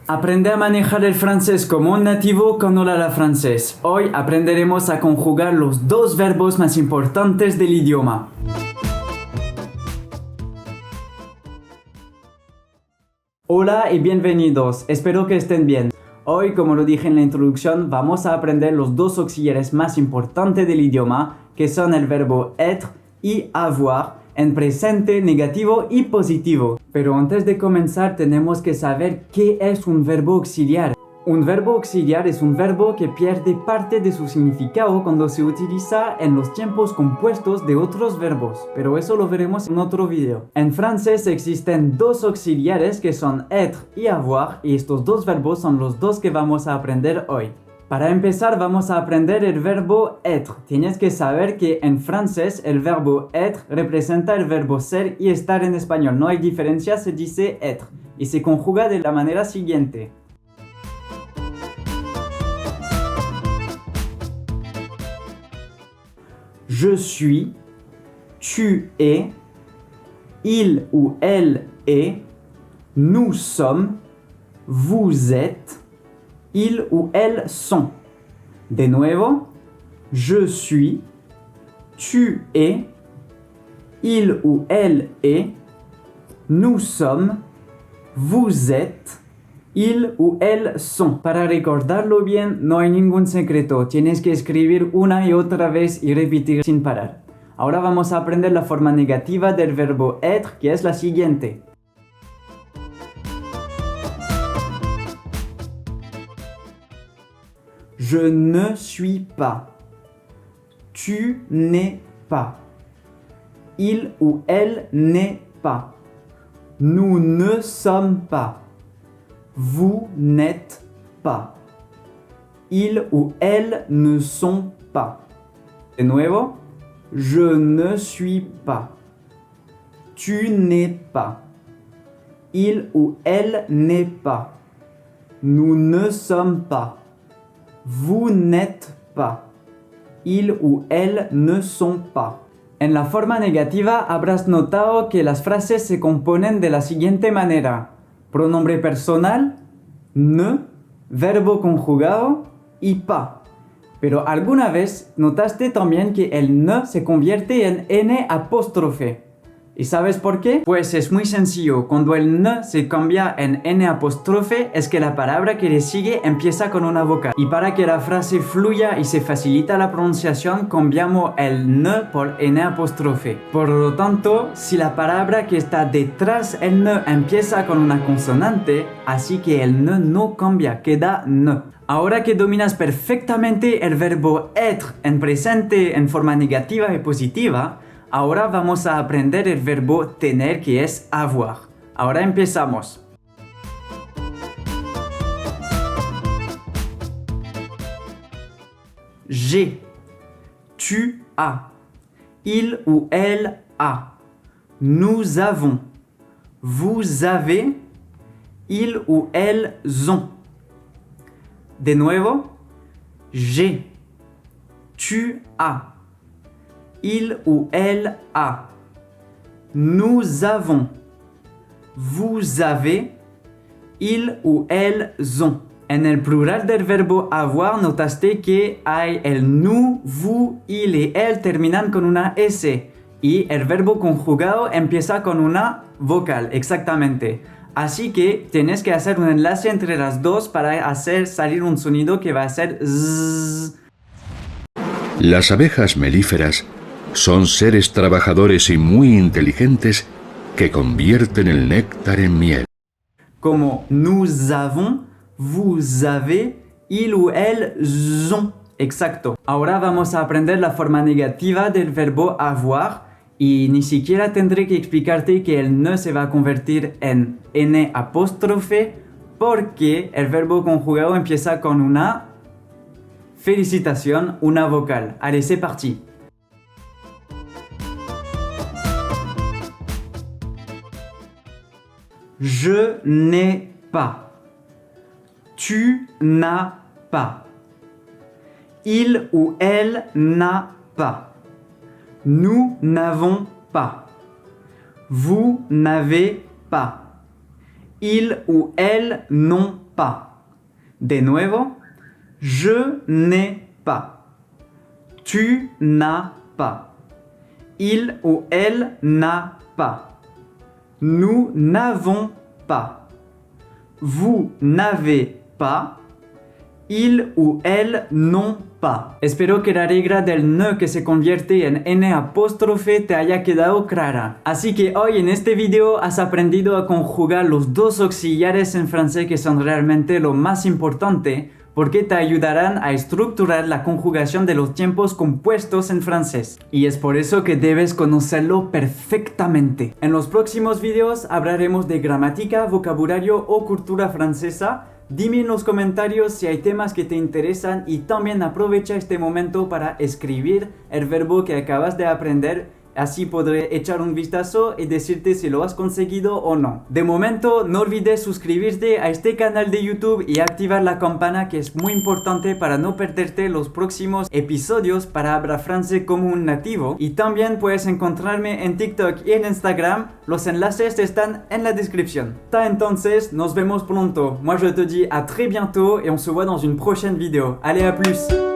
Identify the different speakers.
Speaker 1: Aprende a manejar el francés como un nativo con Hola Francés. Hoy aprenderemos a conjugar los dos verbos más importantes del idioma. Hola y bienvenidos, espero que estén bien. Hoy, como lo dije en la introducción, vamos a aprender los dos auxiliares más importantes del idioma, que son el verbo être y avoir, en presente, negativo y positivo. Pero antes de comenzar tenemos que saber qué es un verbo auxiliar. Un verbo auxiliar es un verbo que pierde parte de su significado cuando se utiliza en los tiempos compuestos de otros verbos, pero eso lo veremos en otro video. En francés existen dos auxiliares que son être y avoir, y estos dos verbos son los dos que vamos a aprender hoy. Para empezar vamos a aprender el verbo être. Tienes que saber que en francés el verbo être representa el verbo ser y estar en español. No hay diferencia, se dice être y se conjuga de la manera siguiente. Je suis, tu es, il ou elle est, nous sommes, vous êtes, ils ou elles sont. De nuevo, je suis, tu es, il ou elle est, nous sommes, vous êtes, ils ou elles sont. Para recordarlo bien, no hay ningún secreto. Tienes que escribir una y otra vez y repetir sin parar. Ahora vamos a aprender la forma negativa del verbo être, que es la siguiente. Je ne suis pas. Tu n'es pas. Il ou elle n'est pas. Nous ne sommes pas. Vous n'êtes pas. Ils ou elles ne sont pas. De nuevo, je ne suis pas. Tu n'es pas. Il ou elle n'est pas. Nous ne sommes pas. Vous n'êtes pas. Ils ou elles ne sont pas. En la forma negativa habrás notado que las frases se componen de la siguiente manera. Pronombre personal, ne, verbo conjugado y pas. Pero alguna vez notaste también que el ne se convierte en n apóstrofe. ¿Y sabes por qué? Pues es muy sencillo. Cuando el ne se cambia en n apóstrofe es que la palabra que le sigue empieza con una vocal. Y para que la frase fluya y se facilita la pronunciación, cambiamos el ne por n apóstrofe. Por lo tanto, si la palabra que está detrás del ne empieza con una consonante, así que el ne no cambia, queda ne. Ahora que dominas perfectamente el verbo être en presente en forma negativa y positiva, ahora vamos a aprender el verbo tener, que es avoir. Ahora empezamos. J'ai, tu as, il ou elle a, nous avons, vous avez, ils ou elles ont. De nuevo, j'ai, tu as, il ou elle a, nous avons, vous avez, ils ou elles ont. En el plural del verbo avoir notaste que hay el nous, vous, il y elle terminan con una S y el verbo conjugado empieza con una vocal, exactamente. Así que tienes que hacer un enlace entre las dos para hacer salir un sonido que va a ser zzz.
Speaker 2: Las abejas melíferas son seres trabajadores y muy inteligentes que convierten el néctar en miel.
Speaker 1: Como nous avons, vous avez, ils ou elles ont. Exacto. Ahora vamos a aprender la forma negativa del verbo avoir y ni siquiera tendré que explicarte que el ne se va a convertir en n apóstrofe porque el verbo conjugado empieza con una félicitación, una vocal. Allez, c'est parti. Je n'ai pas. Tu n'as pas. Il ou elle n'a pas. Nous n'avons pas. Vous n'avez pas. Ils ou elles n'ont pas. De nuevo, je n'ai pas. Tu n'as pas. Il ou elle n'a pas. Nous n'avons pas. Vous n'avez pas. Il ou elle n'ont pas. Espero que la regla del ne que se convierte en n apóstrofe te haya quedado clara. Así que hoy en este video has aprendido a conjugar los dos auxiliares en francés que son realmente lo más importante, porque te ayudarán a estructurar la conjugación de los tiempos compuestos en francés. Y es por eso que debes conocerlo perfectamente. En los próximos videos hablaremos de gramática, vocabulario o cultura francesa. Dime en los comentarios si hay temas que te interesan y también aprovecha este momento para escribir el verbo que acabas de aprender. Así podré echar un vistazo y decirte si lo has conseguido o no. De momento, no olvides suscribirte a este canal de YouTube y activar la campana, que es muy importante para no perderte los próximos episodios para hablar francés como un nativo. Y también puedes encontrarme en TikTok y en Instagram. Los enlaces están en la descripción. Hasta entonces, nos vemos pronto. Moi je te dis à très bientôt et on se voit dans une prochaine vidéo. Allez, à plus!